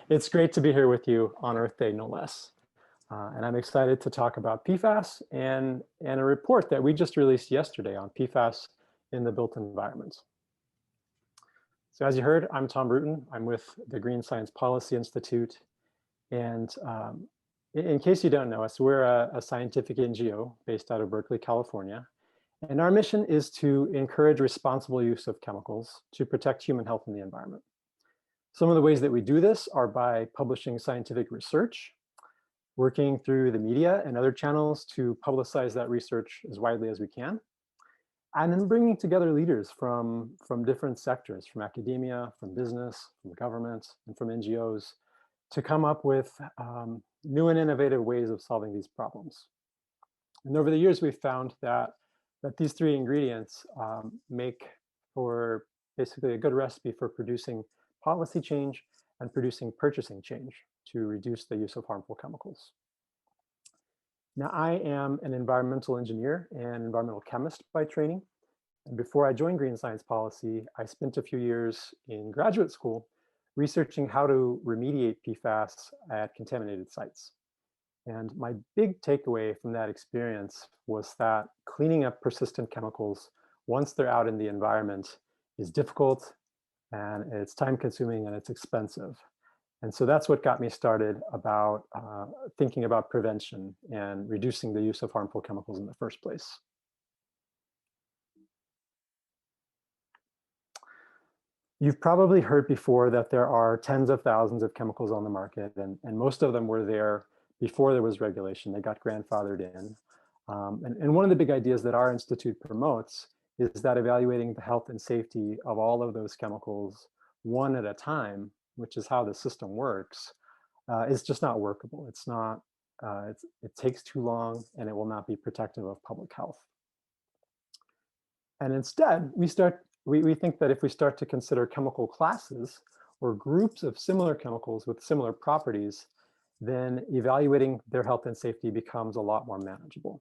It's great to be here with you on Earth Day, no less. And I'm excited to talk about PFAS and a report that we just released yesterday on PFAS in the built environment. So as you heard, I'm Tom Bruton. I'm with the Green Science Policy Institute. And in case you don't know us, we're a scientific NGO based out of Berkeley, California. And our mission is to encourage responsible use of chemicals to protect human health and the environment. Some of the ways that we do this are by publishing scientific research, working through the media and other channels to publicize that research as widely as we can, and then bringing together leaders from different sectors, from academia, from business, from government, and from NGOs to come up with new and innovative ways of solving these problems. And over the years, we've found that these three ingredients make for basically a good recipe for producing policy change and producing purchasing change to reduce the use of harmful chemicals. Now, I am an environmental engineer and environmental chemist by training. And before I joined Green Science Policy, I spent a few years in graduate school researching how to remediate PFAS at contaminated sites. And my big takeaway from that experience was that cleaning up persistent chemicals once they're out in the environment is difficult, and it's time consuming and it's expensive. And so that's what got me started about thinking about prevention and reducing the use of harmful chemicals in the first place. You've probably heard before that there are tens of thousands of chemicals on the market, and most of them were there before there was regulation. They got grandfathered in. And one of the big ideas that our institute promotes is that evaluating the health and safety of all of those chemicals one at a time, which is how the system works, is just not workable. It's not, it takes too long, and it will not be protective of public health. And instead, we think that if we start to consider chemical classes or groups of similar chemicals with similar properties, then evaluating their health and safety becomes a lot more manageable.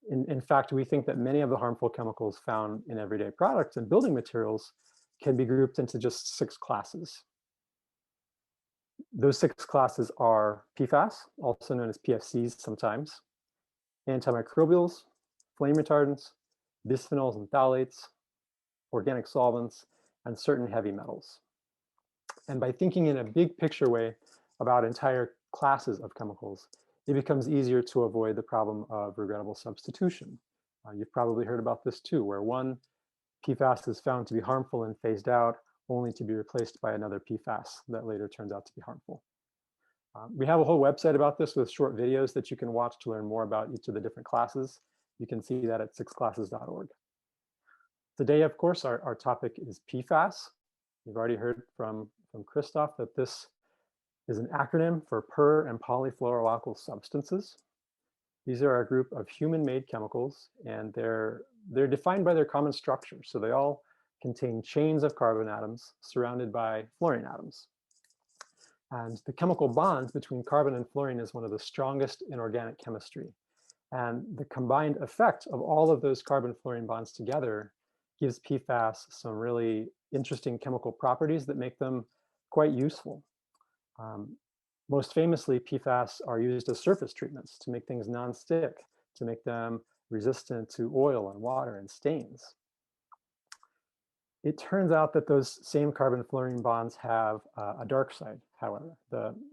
In fact, we think that many of the harmful chemicals found in everyday products and building materials can be grouped into just 6 classes. Those 6 classes are PFAS, also known as PFCs sometimes, antimicrobials, flame retardants, bisphenols and phthalates, organic solvents, and certain heavy metals. And by thinking in a big picture way about entire classes of chemicals, it becomes easier to avoid the problem of regrettable substitution. You've probably heard about this too, where one PFAS is found to be harmful and phased out, only to be replaced by another PFAS that later turns out to be harmful. We have a whole website about this with short videos that you can watch to learn more about each of the different classes. You can see that at 6classes.org. Today, of course, our topic is PFAS. You've already heard from Christoph that this is an acronym for per and polyfluoroalkyl substances. These are a group of human-made chemicals, and they're defined by their common structure. So they all contain chains of carbon atoms surrounded by fluorine atoms. And the chemical bond between carbon and fluorine is one of the strongest in organic chemistry. And the combined effect of all of those carbon-fluorine bonds together gives PFAS some really interesting chemical properties that make them quite useful. Most famously, PFAS are used as surface treatments to make things non-stick, to make them resistant to oil and water and stains. It turns out that those same carbon-fluorine bonds have a dark side, however.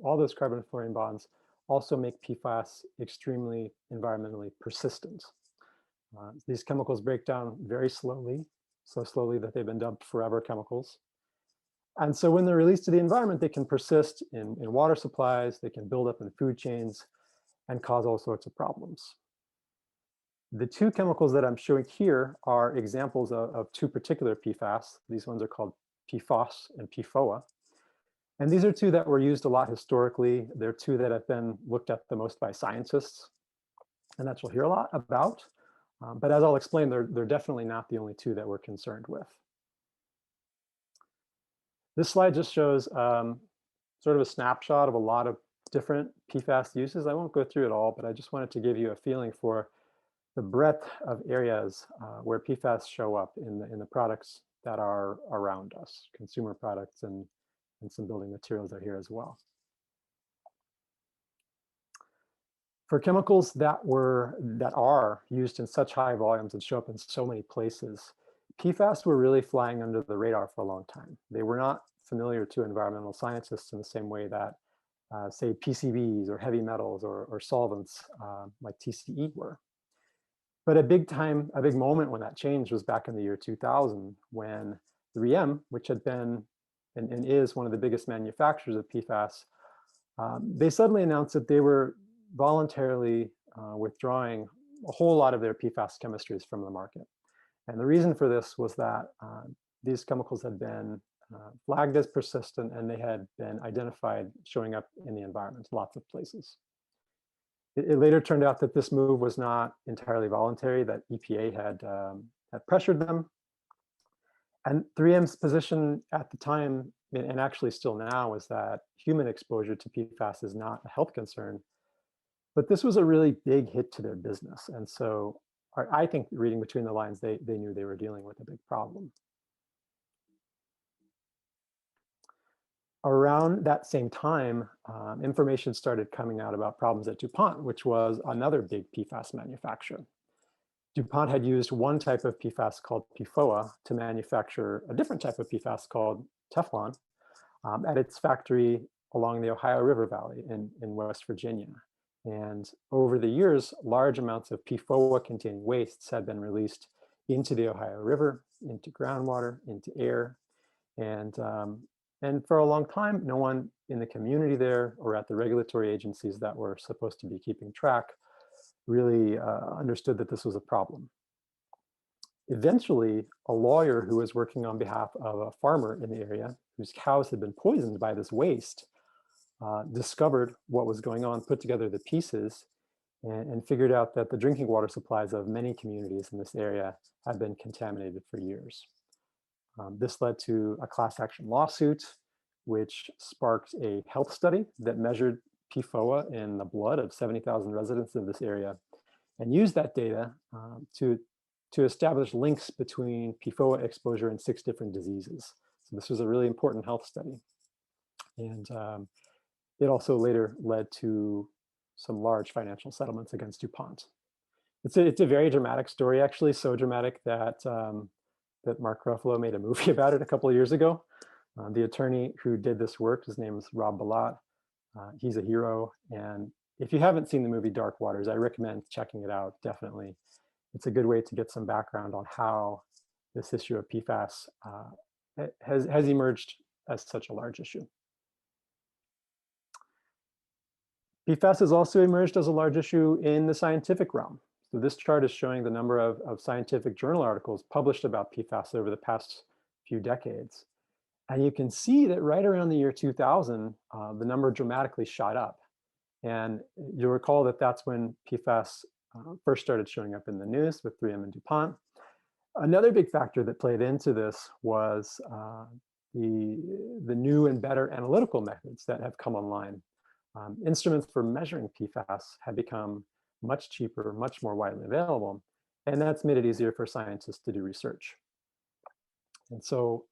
All those carbon-fluorine bonds also make PFAS extremely environmentally persistent. These chemicals break down very slowly, so slowly that they've been dubbed forever chemicals. And so when they're released to the environment, they can persist in water supplies, they can build up in food chains, and cause all sorts of problems. The 2 chemicals that I'm showing here are examples of 2 particular PFAS. These ones are called PFAS and PFOA. And these are 2 that were used a lot historically. They're 2 that have been looked at the most by scientists, and that you'll hear a lot about. But as I'll explain, they're definitely not the only 2 that we're concerned with. This slide just shows sort of a snapshot of a lot of different PFAS uses. I won't go through it all, but I just wanted to give you a feeling for the breadth of areas where PFAS show up in the products that are around us, consumer products and and some building materials are here as well. For chemicals that are used in such high volumes and show up in so many places, PFAS were really flying under the radar for a long time. They were not familiar to environmental scientists in the same way that, say, PCBs or heavy metals or solvents like TCE were. But a big moment when that changed was back in the year 2000, when 3M, which had been and is one of the biggest manufacturers of PFAS, they suddenly announced that they were voluntarily withdrawing a whole lot of their PFAS chemistries from the market. And the reason for this was that these chemicals had been flagged as persistent, and they had been identified showing up in the environment, lots of places. It later turned out that this move was not entirely voluntary, that EPA had pressured them. And 3M's position at the time, and actually still now, is that human exposure to PFAS is not a health concern. But this was a really big hit to their business. And so I think, reading between the lines, they knew they were dealing with a big problem. Around that same time, information started coming out about problems at DuPont, which was another big PFAS manufacturer. DuPont had used one type of PFAS called PFOA to manufacture a different type of PFAS called Teflon at its factory along the Ohio River Valley in West Virginia. And over the years, large amounts of PFOA-containing wastes had been released into the Ohio River, into groundwater, into air. And for a long time, no one in the community there or at the regulatory agencies that were supposed to be keeping track really understood that this was a problem. Eventually, a lawyer who was working on behalf of a farmer in the area whose cows had been poisoned by this waste discovered what was going on, put together the pieces, and figured out that the drinking water supplies of many communities in this area had been contaminated for years. This led to a class action lawsuit, which sparked a health study that measured PFOA in the blood of 70,000 residents of this area, and used that data to establish links between PFOA exposure and 6 different diseases. So this was a really important health study. And it also later led to some large financial settlements against DuPont. It's a very dramatic story, actually, so dramatic that that Mark Ruffalo made a movie about it a couple of years ago. The attorney who did this work, his name is Rob Balat. He's a hero. And if you haven't seen the movie Dark Waters, I recommend checking it out, definitely. It's a good way to get some background on how this issue of PFAS has emerged as such a large issue. PFAS has also emerged as a large issue in the scientific realm. So this chart is showing the number of scientific journal articles published about PFAS over the past few decades. And you can see that right around the year 2000, the number dramatically shot up. And you'll recall that that's when PFAS first started showing up in the news with 3M and DuPont. Another big factor that played into this was the new and better analytical methods that have come online. Instruments for measuring PFAS have become much cheaper, much more widely available, and that's made it easier for scientists to do research. And so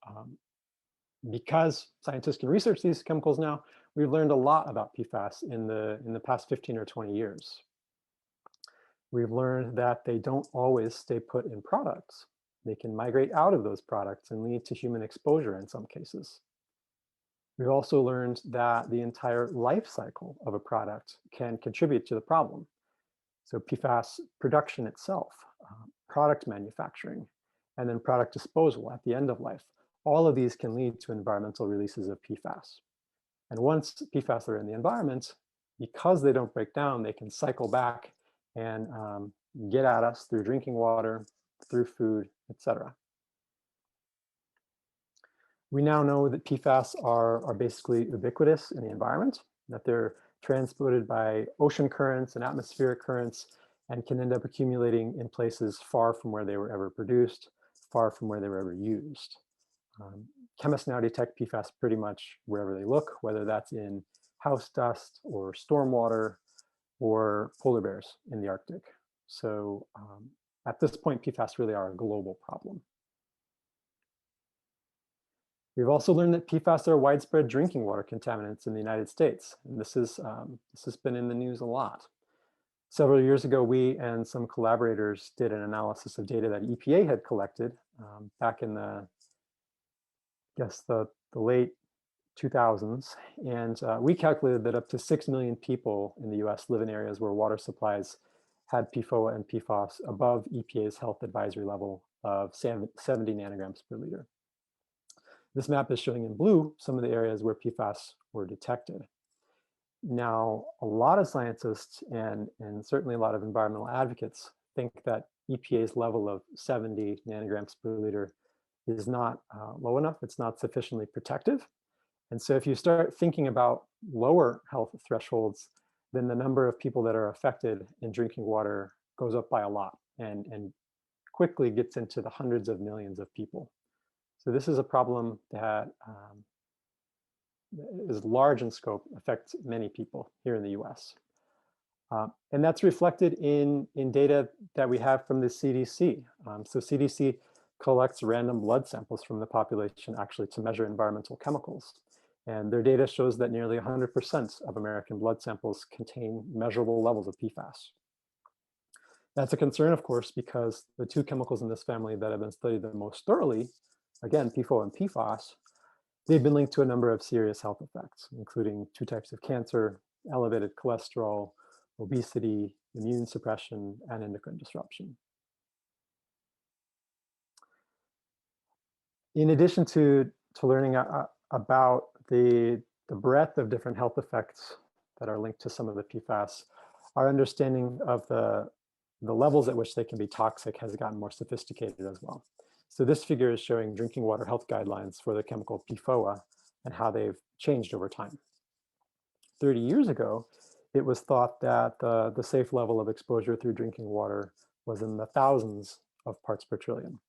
because scientists can research these chemicals now, we've learned a lot about PFAS in the past 15 or 20 years. We've learned that they don't always stay put in products. They can migrate out of those products and lead to human exposure in some cases. We've also learned that the entire life cycle of a product can contribute to the problem. So PFAS production itself, product manufacturing, and then product disposal at the end of life. All of these can lead to environmental releases of PFAS. And once PFAS are in the environment, because they don't break down, they can cycle back and get at us through drinking water, through food, etc. We now know that PFAS are basically ubiquitous in the environment, that they're transported by ocean currents and atmospheric currents and can end up accumulating in places far from where they were ever produced, far from where they were ever used. Chemists now detect PFAS pretty much wherever they look, whether that's in house dust or stormwater or polar bears in the Arctic. So at this point, PFAS really are a global problem. We've also learned that PFAS are widespread drinking water contaminants in the United States. And this has been in the news a lot. Several years ago, we and some collaborators did an analysis of data that EPA had collected back in the late 2000s. And we calculated that up to 6 million people in the US live in areas where water supplies had PFOA and PFAS above EPA's health advisory level of 70 nanograms per liter. This map is showing in blue some of the areas where PFAS were detected. Now, a lot of scientists and certainly a lot of environmental advocates think that EPA's level of 70 nanograms per liter is not low enough. It's not sufficiently protective. And so if you start thinking about lower health thresholds, then the number of people that are affected in drinking water goes up by a lot and quickly gets into the hundreds of millions of people. So this is a problem that is large in scope, affects many people here in the US. And that's reflected in data that we have from the CDC. So CDC collects random blood samples from the population actually to measure environmental chemicals. And their data shows that nearly 100% of American blood samples contain measurable levels of PFAS. That's a concern, of course, because the two chemicals in this family that have been studied the most thoroughly, again, PFOA and PFAS, they've been linked to a number of serious health effects, including 2 types of cancer, elevated cholesterol, obesity, immune suppression, and endocrine disruption. In addition to learning about the breadth of different health effects that are linked to some of the PFAS, our understanding of the levels at which they can be toxic has gotten more sophisticated as well. So this figure is showing drinking water health guidelines for the chemical PFOA and how they've changed over time. 30 years ago, it was thought that the safe level of exposure through drinking water was in the thousands of parts per trillion.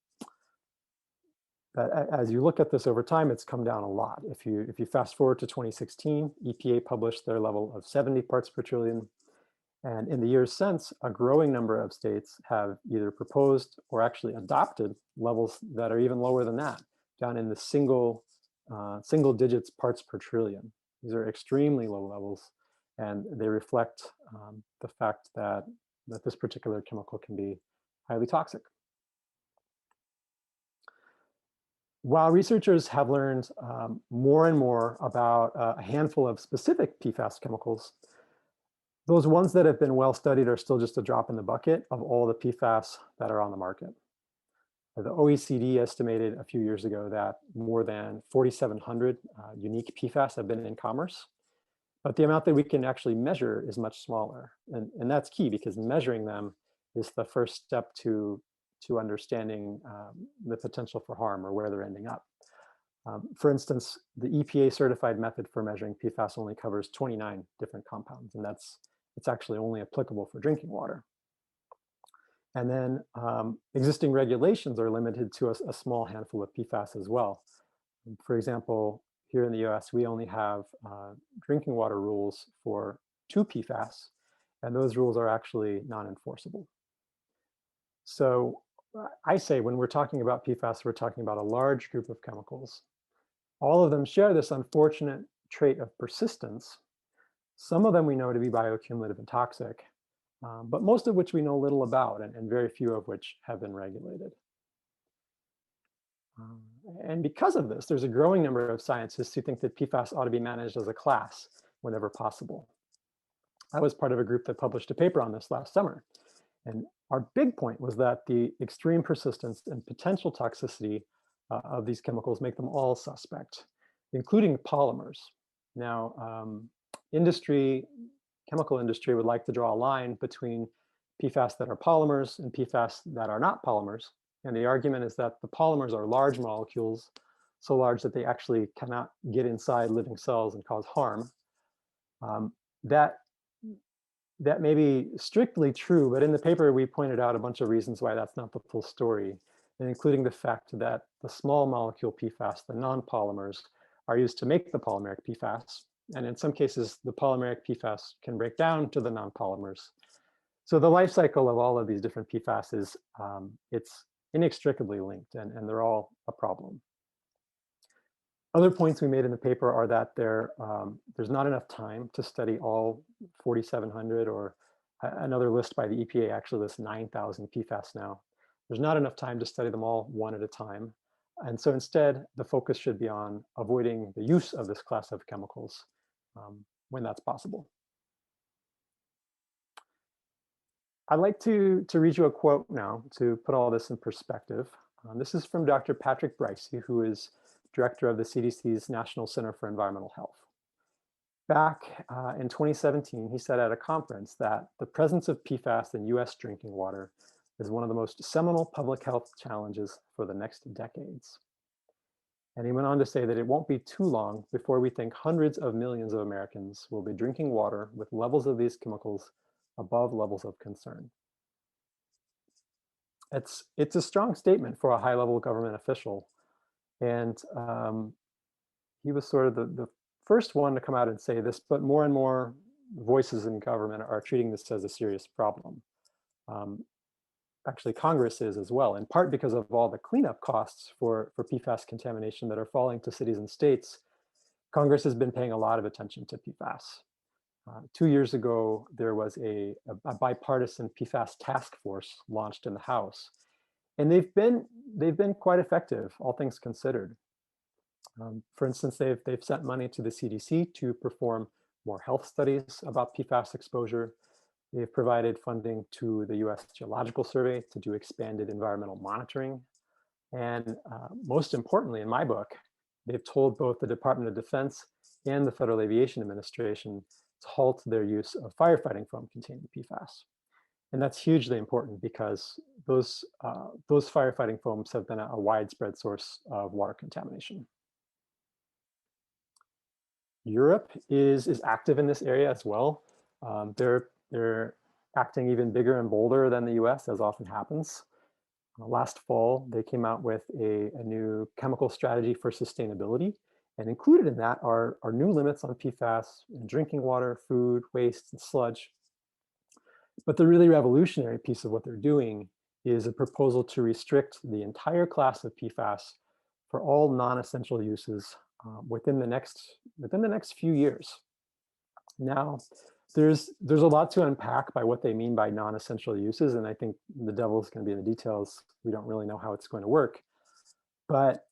But as you look at this over time, it's come down a lot. If you fast forward to 2016, EPA published their level of 70 parts per trillion. And in the years since, a growing number of states have either proposed or actually adopted levels that are even lower than that, down in the single digits parts per trillion. These are extremely low levels, and they reflect the fact that this particular chemical can be highly toxic. While researchers have learned more and more about a handful of specific PFAS chemicals, those ones that have been well studied are still just a drop in the bucket of all the PFAS that are on the market. The OECD estimated a few years ago that more than 4,700 unique PFAS have been in commerce, but the amount that we can actually measure is much smaller. And that's key because measuring them is the first step to understanding the potential for harm or where they're ending up. For instance, the EPA certified method for measuring PFAS only covers 29 different compounds, and it's actually only applicable for drinking water. And then existing regulations are limited to a small handful of PFAS as well. For example, here in the US, we only have drinking water rules for 2 PFAS, and those rules are actually non-enforceable. So I say when we're talking about PFAS, we're talking about a large group of chemicals. All of them share this unfortunate trait of persistence. Some of them we know to be bioaccumulative and toxic, but most of which we know little about and very few of which have been regulated. And because of this, there's a growing number of scientists who think that PFAS ought to be managed as a class whenever possible. I was part of a group that published a paper on this last summer. And our big point was that the extreme persistence and potential toxicity of these chemicals make them all suspect, including polymers. Now, chemical industry would like to draw a line between PFAS that are polymers and PFAS that are not polymers. And the argument is that the polymers are large molecules, so large that they actually cannot get inside living cells and cause harm. That may be strictly true, but in the paper we pointed out a bunch of reasons why that's not the full story, including the fact that the small molecule PFAS, the non-polymers, are used to make the polymeric PFAS. And in some cases, the polymeric PFAS can break down to the non-polymers. So the life cycle of all of these different PFAS is it's inextricably linked, and they're all a problem. Other points we made in the paper are that there's not enough time to study all 4,700, or another list by the EPA actually lists 9,000 PFAS now. There's not enough time to study them all one at a time. And so instead, the focus should be on avoiding the use of this class of chemicals when that's possible. I'd like to read you a quote now to put all this in perspective. This is from Dr. Patrick Bricey, who is director of the CDC's National Center for Environmental Health. Back in 2017, he said at a conference that the presence of PFAS in US drinking water is one of the most seminal public health challenges for the next decades. And he went on to say that it won't be too long before we think hundreds of millions of Americans will be drinking water with levels of these chemicals above levels of concern. It's a strong statement for a high-level government official. And he was sort of the first one to come out and say this, but more and more voices in government are treating this as a serious problem. Actually, Congress is as well, in part because of all the cleanup costs for PFAS contamination that are falling to cities and states. Congress has been paying a lot of attention to PFAS. 2 years ago, there was a bipartisan PFAS task force launched in the House, and they've been quite effective, all things considered. For instance, they've sent money to the CDC to perform more health studies about PFAS exposure. They've provided funding to the US Geological Survey to do expanded environmental monitoring. And most importantly, in my book, they've told both the Department of Defense and the Federal Aviation Administration to halt their use of firefighting foam containing PFAS. And that's hugely important because those firefighting foams have been a widespread source of water contamination. Europe is active in this area as well. They're acting even bigger and bolder than the US, as often happens. Last fall, they came out with a new chemical strategy for sustainability. And included in that are new limits on PFAS in drinking water, food, waste, and sludge. But the really revolutionary piece of what they're doing is a proposal to restrict the entire class of PFAS for all non-essential uses within the next few years. Now, there's a lot to unpack by what they mean by non-essential uses, and I think the devil is going to be in the details. We don't really know how it's going to work, but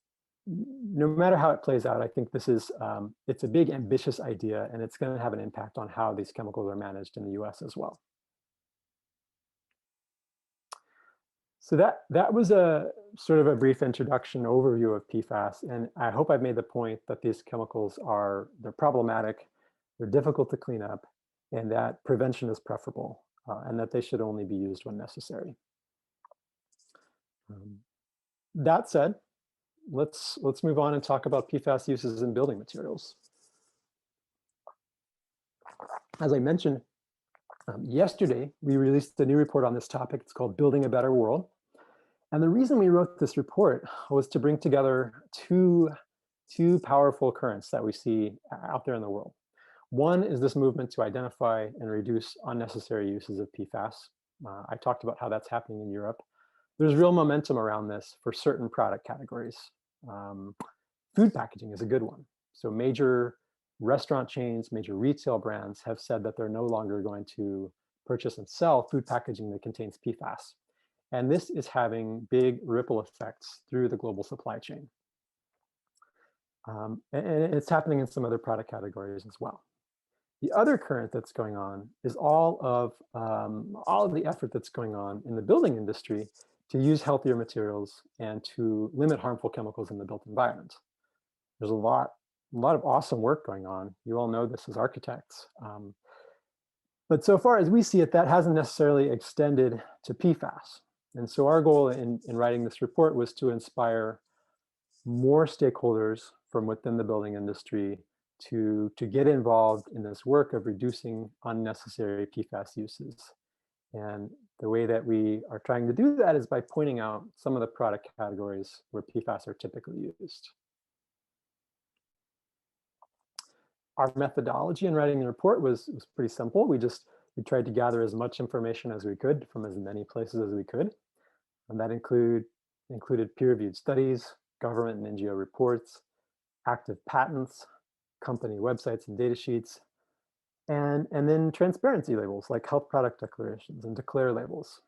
no matter how it plays out, I think this is it's a big, ambitious idea, and it's going to have an impact on how these chemicals are managed in the US as well. So that was a sort of a brief introduction overview of PFAS, and I hope I've made the point that these chemicals they're problematic, they're difficult to clean up, and that prevention is preferable, and that they should only be used when necessary. That said, let's move on and talk about PFAS uses in building materials. As I mentioned, yesterday we released a new report on this topic. It's called Building a Better World. And the reason we wrote this report was to bring together two powerful currents that we see out there in the world. One is this movement to identify and reduce unnecessary uses of PFAS. I talked about how that's happening in Europe. There's real momentum around this for certain product categories. Food packaging is a good one. So major restaurant chains, major retail brands have said that they're no longer going to purchase and sell food packaging that contains PFAS. And this is having big ripple effects through the global supply chain. And it's happening in some other product categories as well. The other current that's going on is all of the effort that's going on in the building industry to use healthier materials and to limit harmful chemicals in the built environment. There's a lot of awesome work going on. You all know this as architects. But so far as we see it, that hasn't necessarily extended to PFAS. And so our goal in writing this report was to inspire more stakeholders from within the building industry to get involved in this work of reducing unnecessary PFAS uses. And the way that we are trying to do that is by pointing out some of the product categories where PFAS are typically used. Our methodology in writing the report was pretty simple. We tried to gather as much information as we could from as many places as we could. And that included peer-reviewed studies, government and NGO reports, active patents, company websites and data sheets, and then transparency labels like health product declarations and declare labels.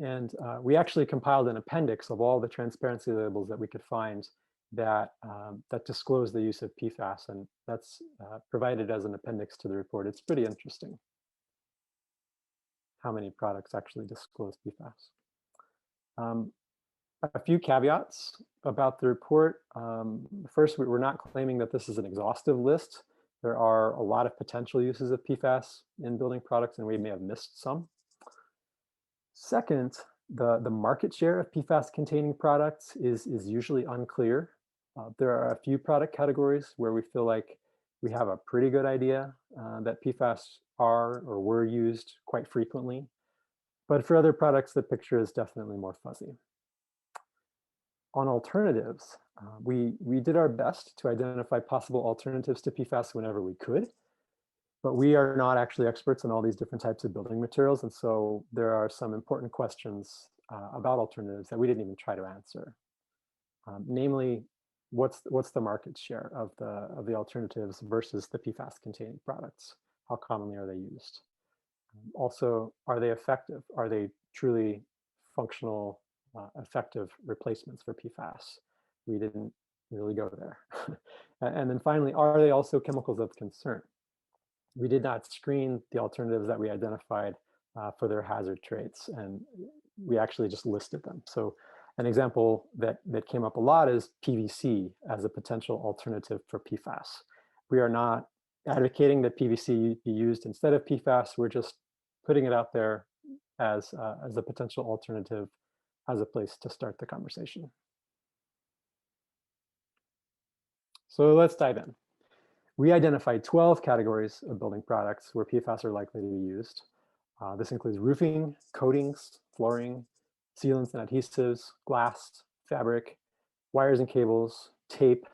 And we actually compiled an appendix of all the transparency labels that we could find that, that disclose the use of PFAS, and that's provided as an appendix to the report. It's pretty interesting how many products actually disclose PFAS. A few caveats about the report. First, we're not claiming that this is an exhaustive list. There are a lot of potential uses of PFAS in building products, and we may have missed some. Second, the market share of PFAS-containing products is usually unclear. There are a few product categories where we feel like we have a pretty good idea that PFAS are or were used quite frequently. But for other products, the picture is definitely more fuzzy. On alternatives, we did our best to identify possible alternatives to PFAS whenever we could, but we are not actually experts in all these different types of building materials, and so there are some important questions about alternatives that we didn't even try to answer. Namely, what's the market share of the alternatives versus the PFAS-containing products? How commonly are they used? Also, are they effective? Are they truly functional, effective replacements for PFAS? We didn't really go there. And then finally, are they also chemicals of concern? We did not screen the alternatives that we identified for their hazard traits, and we actually just listed them. So an example that came up a lot is PVC as a potential alternative for PFAS. We are not advocating that PVC be used instead of PFAS. We're just putting it out there as a potential alternative, as a place to start the conversation. So let's dive in. We identified 12 categories of building products where PFAS are likely to be used. This includes roofing, coatings, flooring, sealants and adhesives, glass, fabric, wires and cables, tape,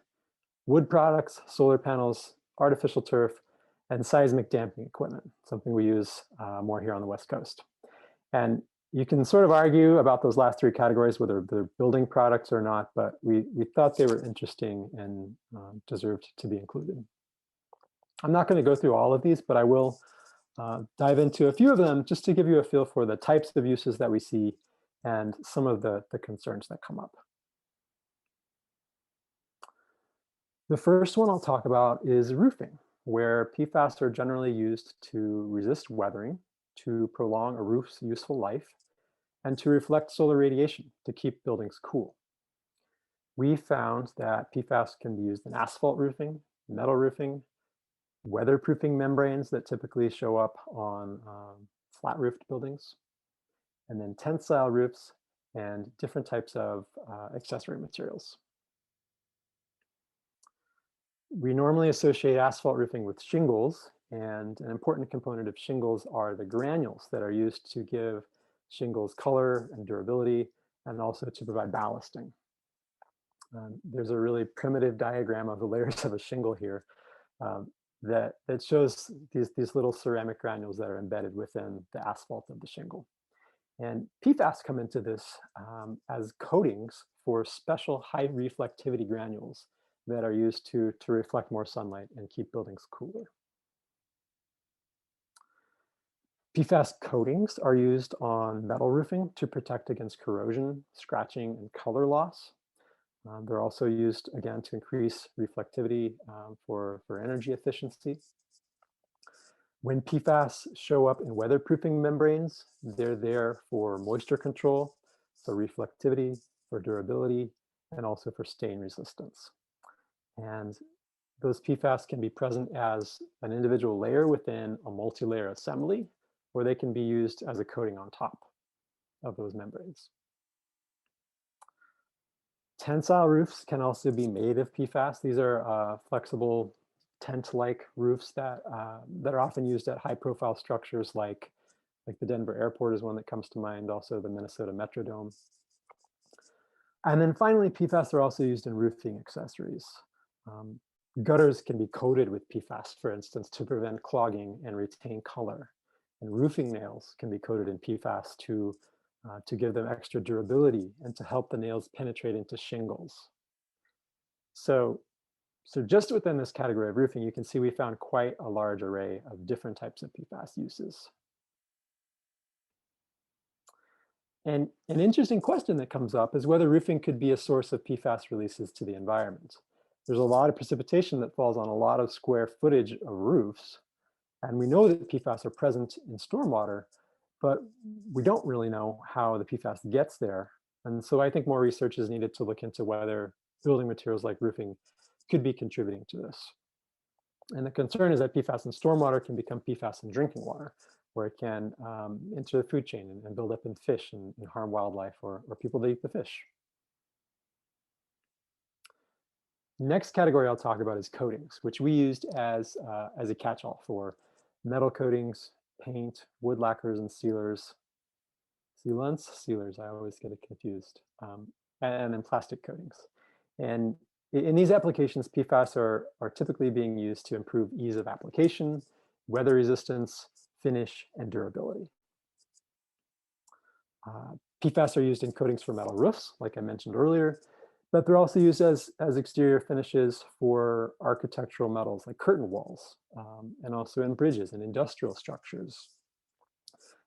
wood products, solar panels, artificial turf, and seismic damping equipment, something we use more here on the West Coast. And you can sort of argue about those last three categories, whether they're building products or not, but we thought they were interesting and deserved to be included. I'm not going to go through all of these, but I will dive into a few of them just to give you a feel for the types of uses that we see and some of the concerns that come up. The first one I'll talk about is roofing, where PFAS are generally used to resist weathering, to prolong a roof's useful life, and to reflect solar radiation to keep buildings cool. We found that PFAS can be used in asphalt roofing, metal roofing, weatherproofing membranes that typically show up on flat roofed buildings, and then tensile roofs and different types of accessory materials. We normally associate asphalt roofing with shingles, and an important component of shingles are the granules that are used to give shingles color and durability, and also to provide ballasting. There's a really primitive diagram of the layers of a shingle here that shows these little ceramic granules that are embedded within the asphalt of the shingle. And PFAS come into this as coatings for special high reflectivity granules that are used to reflect more sunlight and keep buildings cooler. PFAS coatings are used on metal roofing to protect against corrosion, scratching, and color loss. They're also used, again, to increase reflectivity for energy efficiency. When PFAS show up in weatherproofing membranes, they're there for moisture control, for reflectivity, for durability, and also for stain resistance. And those PFAS can be present as an individual layer within a multi-layer assembly, or they can be used as a coating on top of those membranes. Tensile roofs can also be made of PFAS. These are flexible tent-like roofs that are often used at high-profile structures like the Denver airport is one that comes to mind, also the Minnesota Metrodome. And then finally, PFAS are also used in roofing accessories. Gutters can be coated with PFAS, for instance, to prevent clogging and retain color. And roofing nails can be coated in PFAS to give them extra durability and to help the nails penetrate into shingles. So So just within this category of roofing, you can see we found quite a large array of different types of PFAS uses. And an interesting question that comes up is whether roofing could be a source of PFAS releases to the environment. There's a lot of precipitation that falls on a lot of square footage of roofs, and we know that PFAS are present in stormwater, but we don't really know how the PFAS gets there. And so I think more research is needed to look into whether building materials like roofing could be contributing to this. And the concern is that PFAS in stormwater can become PFAS in drinking water, where it can enter the food chain and build up in fish and harm wildlife or people that eat the fish. Next category I'll talk about is coatings, which we used as a catch-all for metal coatings, paint, wood lacquers, and sealers. Sealers, I always get it confused. And then plastic coatings. And in these applications, PFAS are typically being used to improve ease of application, weather resistance, finish, and durability. PFAS are used in coatings for metal roofs, like I mentioned earlier, but they're also used as exterior finishes for architectural metals like curtain walls, and also in bridges and industrial structures.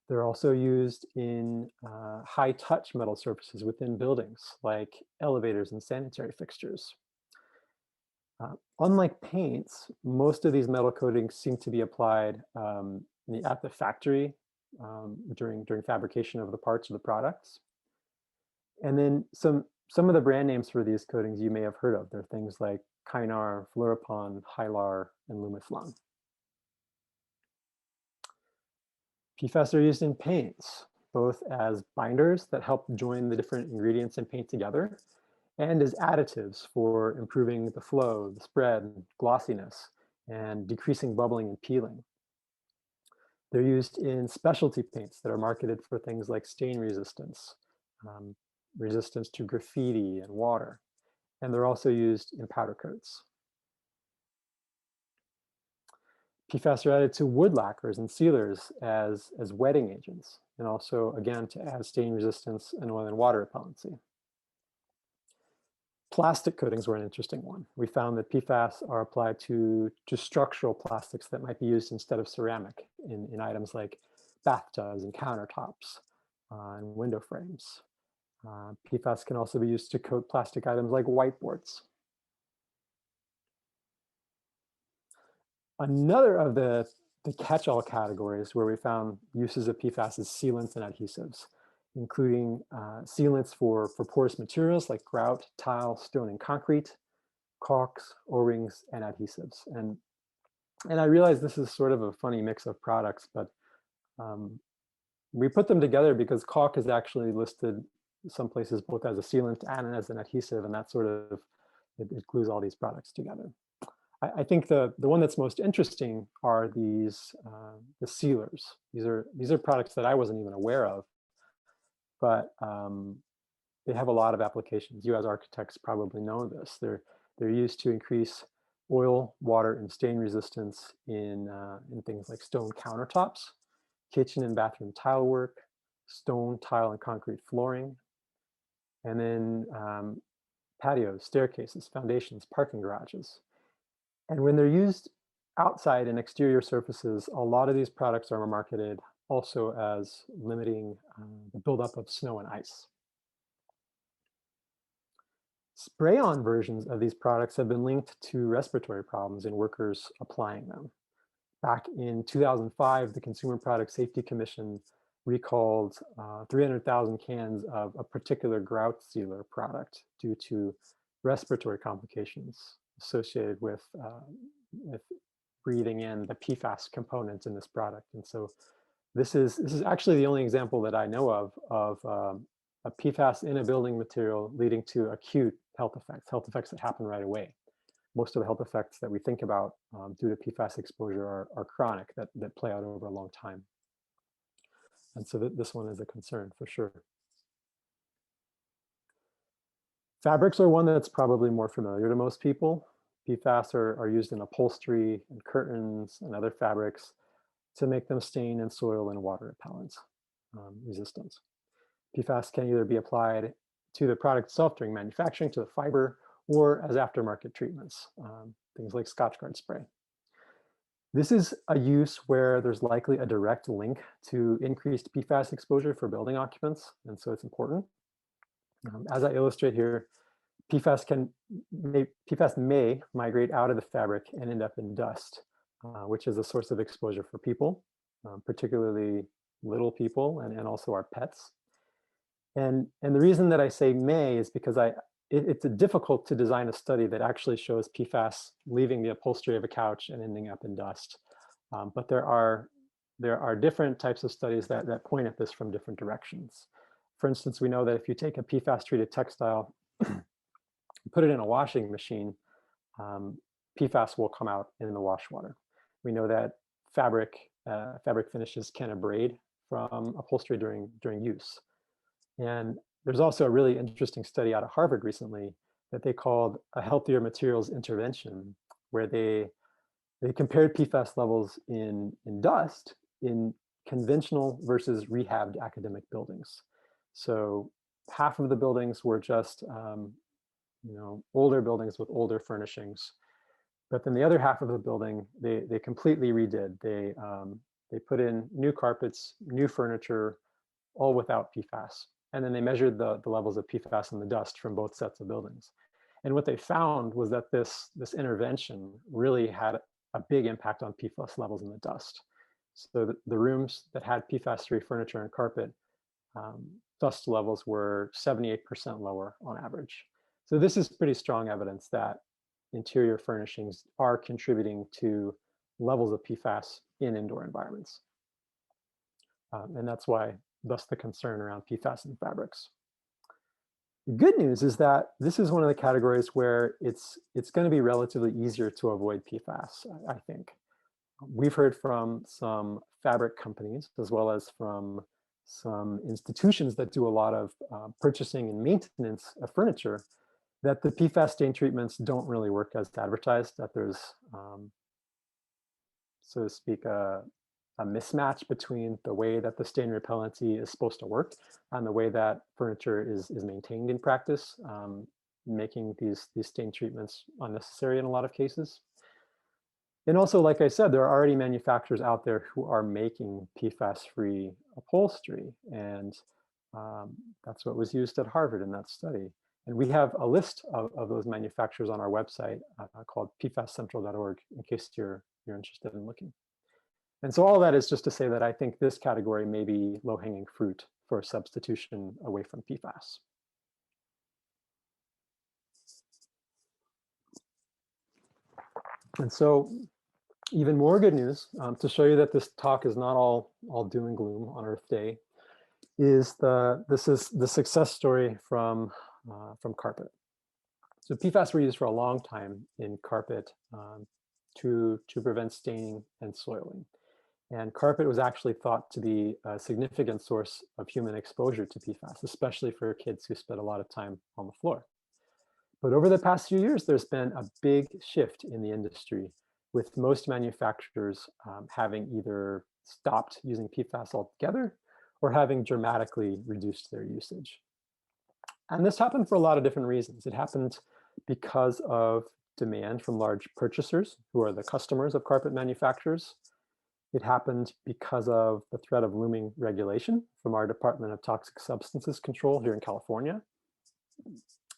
They're also used in high-touch metal surfaces within buildings, like elevators and sanitary fixtures. Unlike paints, most of these metal coatings seem to be applied at the factory during fabrication of the parts of the products. And then some of the brand names for these coatings you may have heard of. They're things like Kynar, Fluoropan, Hylar, and Lumiflon. PFAS are used in paints, both as binders that help join the different ingredients in paint together, and as additives for improving the flow, the spread, glossiness, and decreasing bubbling and peeling. They're used in specialty paints that are marketed for things like stain resistance, resistance to graffiti and water, and they're also used in powder coats. PFAS are added to wood lacquers and sealers as wetting agents, and also, again, to add stain resistance and oil and water repellency. Plastic coatings were an interesting one. We found that PFAS are applied to structural plastics that might be used instead of ceramic in items like bathtubs and countertops and window frames. PFAS can also be used to coat plastic items like whiteboards. Another of the catch-all categories where we found uses of PFAS is sealants and adhesives, including sealants for porous materials like grout, tile, stone, and concrete, caulks, O-rings, and adhesives. And I realize this is sort of a funny mix of products, but we put them together because caulk is actually listed some places both as a sealant and as an adhesive, and that sort of, it glues all these products together. I think the one that's most interesting are these the sealers. These are products that I wasn't even aware of, but they have a lot of applications. You as architects probably know this. They're used to increase oil, water, and stain resistance in things like stone countertops, kitchen and bathroom tile work, stone, tile, and concrete flooring, and then patios, staircases, foundations, parking garages. And when they're used outside in exterior surfaces, a lot of these products are marketed also as limiting the buildup of snow and ice. Spray-on versions of these products have been linked to respiratory problems in workers applying them. Back in 2005, the Consumer Product Safety Commission recalled 300,000 cans of a particular grout sealer product due to respiratory complications associated with breathing in the PFAS components in this product. And so this is actually the only example that I know of a PFAS in a building material leading to acute health effects that happen right away. Most of the health effects that we think about due to PFAS exposure are chronic, that play out over a long time. And so this one is a concern for sure. Fabrics are one that's probably more familiar to most people. PFAS are used in upholstery and curtains and other fabrics to make them stain and soil and water repellent resistant. PFAS can either be applied to the product itself during manufacturing, to the fiber, or as aftermarket treatments, things like Scotch Guard spray. This is a use where there's likely a direct link to increased PFAS exposure for building occupants, and so it's important. As I illustrate here, PFAS may migrate out of the fabric and end up in dust, which is a source of exposure for people, particularly little people and also our pets. And the reason that I say may is because it's difficult to design a study that actually shows PFAS leaving the upholstery of a couch and ending up in dust. But there are different types of studies that point at this from different directions. For instance, we know that if you take a PFAS-treated textile, put it in a washing machine, PFAS will come out in the wash water. We know that fabric finishes can abrade from upholstery during use. And there's also a really interesting study out of Harvard recently that they called a healthier materials intervention, where they compared PFAS levels in dust in conventional versus rehabbed academic buildings. So half of the buildings were just older buildings with older furnishings, but then the other half of the building they completely redid. They put in new carpets, new furniture, all without PFAS. And then they measured the levels of PFAS in the dust from both sets of buildings. And what they found was that this intervention really had a big impact on PFAS levels in the dust. So the rooms that had PFAS-free furniture and carpet, dust levels were 78% lower on average. So this is pretty strong evidence that interior furnishings are contributing to levels of PFAS in indoor environments. And that's why, thus the concern around PFAS in fabrics. The good news is that this is one of the categories where it's going to be relatively easier to avoid PFAS, I think. We've heard from some fabric companies, as well as from some institutions that do a lot of purchasing and maintenance of furniture, that the PFAS stain treatments don't really work as advertised, that there's, so to speak, a mismatch between the way that the stain repellency is supposed to work and the way that furniture is maintained in practice, making these stain treatments unnecessary in a lot of cases. And also, like I said, there are already manufacturers out there who are making PFAS-free upholstery, and that's what was used at Harvard in that study. And we have a list of those manufacturers on our website called pfascentral.org in case you're interested in looking. And so all that is just to say that I think this category may be low-hanging fruit for substitution away from PFAS. And so even more good news, to show you that this talk is not all doom and gloom on Earth Day, is this is the success story from carpet. So PFAS were used for a long time in carpet to prevent staining and soiling. And carpet was actually thought to be a significant source of human exposure to PFAS, especially for kids who spent a lot of time on the floor. But over the past few years, there's been a big shift in the industry, with most manufacturers having either stopped using PFAS altogether or having dramatically reduced their usage. And this happened for a lot of different reasons. It happened because of demand from large purchasers who are the customers of carpet manufacturers. It happened because of the threat of looming regulation from our Department of Toxic Substances Control here in California.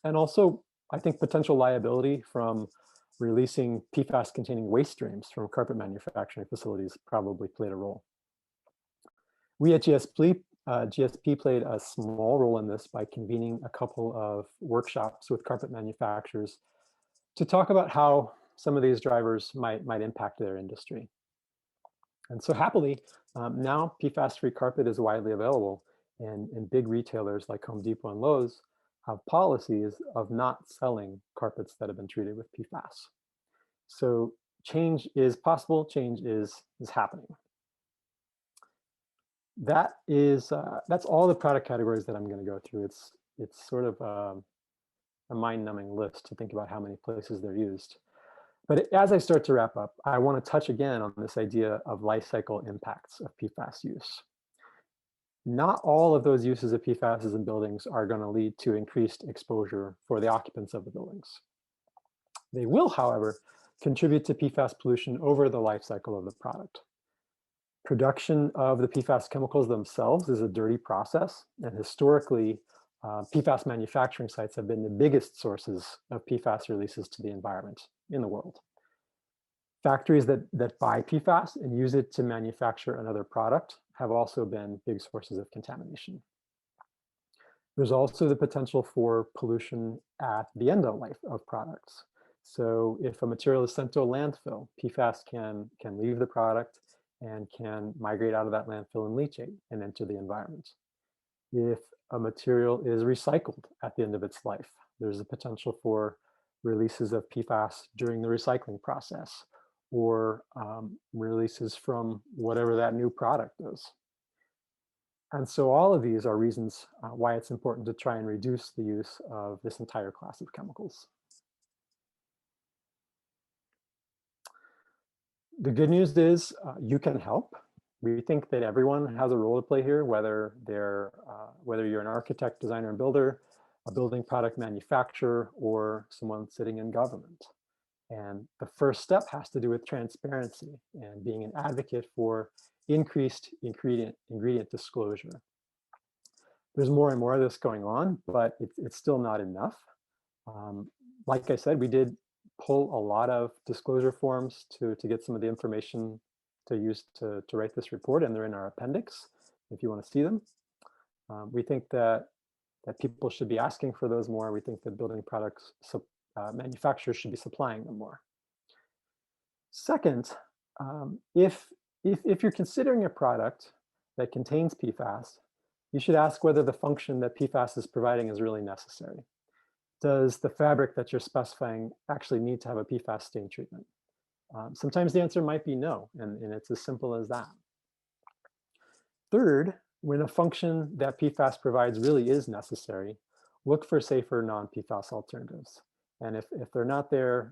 And also, I think potential liability from releasing PFAS-containing waste streams from carpet manufacturing facilities probably played a role. We at GSP played a small role in this by convening a couple of workshops with carpet manufacturers to talk about how some of these drivers might impact their industry. And so happily, now PFAS-free carpet is widely available, and big retailers like Home Depot and Lowe's have policies of not selling carpets that have been treated with PFAS. So change is possible, change is happening. That's all the product categories that I'm going to go through. It's sort of a mind-numbing list to think about how many places they're used. But as I start to wrap up, I want to touch again on this idea of life cycle impacts of PFAS use. Not all of those uses of PFASs in buildings are going to lead to increased exposure for the occupants of the buildings. They will, however, contribute to PFAS pollution over the life cycle of the product. Production of the PFAS chemicals themselves is a dirty process, and historically, PFAS manufacturing sites have been the biggest sources of PFAS releases to the environment in the world. Factories that buy PFAS and use it to manufacture another product have also been big sources of contamination. There's also the potential for pollution at the end of life of products. So if a material is sent to a landfill, PFAS can leave the product and can migrate out of that landfill and leachate and enter the environment. If a material is recycled at the end of its life, there's a potential for releases of PFAS during the recycling process, or releases from whatever that new product is. And so all of these are reasons why it's important to try and reduce the use of this entire class of chemicals. The good news is you can help. We think that everyone has a role to play here, whether you're an architect, designer, and builder, a building product manufacturer, or someone sitting in government. And the first step has to do with transparency and being an advocate for increased ingredient disclosure. There's more and more of this going on, but it's still not enough. Like I said, we did pull a lot of disclosure forms to get some of the information to use to write this report, and they're in our appendix if you want to see them. We think that people should be asking for those more. We think that building products manufacturers should be supplying them more. Second, if you're considering a product that contains PFAS, you should ask whether the function that PFAS is providing is really necessary. Does the fabric that you're specifying actually need to have a PFAS stain treatment? Sometimes the answer might be no, and it's as simple as that. Third, when a function that PFAS provides really is necessary, look for safer non-PFAS alternatives. And if they're not there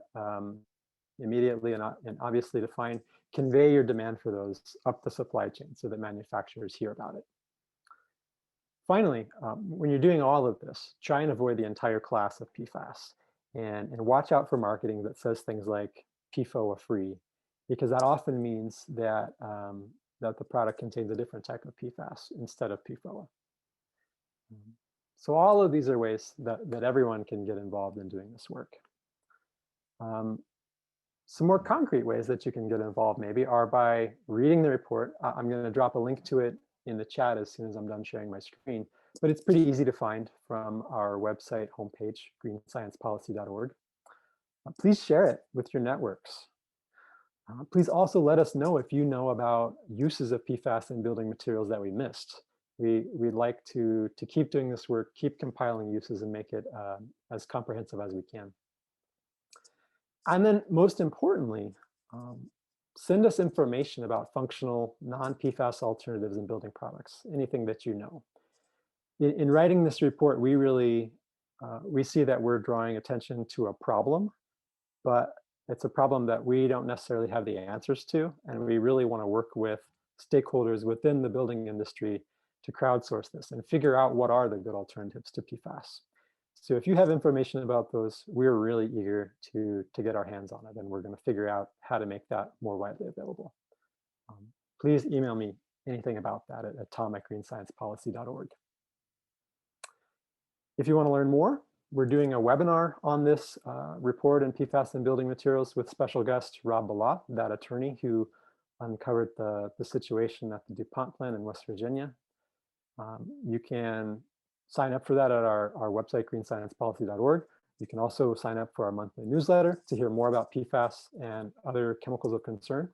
immediately and obviously defined, convey your demand for those up the supply chain so that manufacturers hear about it. Finally, when you're doing all of this, try and avoid the entire class of PFAS and watch out for marketing that says things like PFOA-free, because that often means that, that the product contains a different type of PFAS instead of PFOA. So all of these are ways that everyone can get involved in doing this work. Some more concrete ways that you can get involved maybe are by reading the report. I'm going to drop a link to it in the chat as soon as I'm done sharing my screen, but it's pretty easy to find from our website homepage, greensciencepolicy.org. Please share it with your networks. Please also let us know if you know about uses of PFAS in building materials that we missed. We'd like to keep doing this work, keep compiling uses, and make it as comprehensive as we can. And then most importantly, send us information about functional non-PFAS alternatives in building products, anything that you know. In writing this report, we really, we see that we're drawing attention to a problem, but it's a problem that we don't necessarily have the answers to, and we really want to work with stakeholders within the building industry to crowdsource this and figure out what are the good alternatives to PFAS. So if you have information about those, we're really eager to get our hands on it, and we're going to figure out how to make that more widely available. Please email me anything about that at tom@greensciencepolicy.org. If you want to learn more, we're doing a webinar on this report and PFAS in building materials with special guest Rob Balot, that attorney who uncovered the situation at the DuPont plant in West Virginia. You can sign up for that at our website, greensciencepolicy.org. You can also sign up for our monthly newsletter to hear more about PFAS and other chemicals of concern.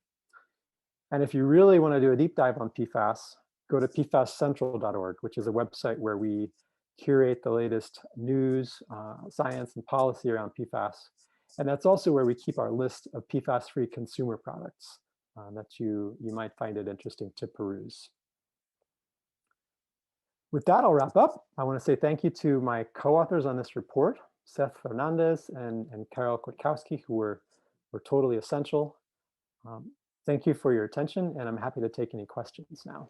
And if you really want to do a deep dive on PFAS, go to pfascentral.org, which is a website where we curate the latest news, science, and policy around PFAS. And that's also where we keep our list of PFAS-free consumer products that you might find it interesting to peruse. With that, I'll wrap up. I want to say thank you to my co-authors on this report, Seth Fernandez and Carol Kwiatkowski, who were totally essential. Thank you for your attention, and I'm happy to take any questions now.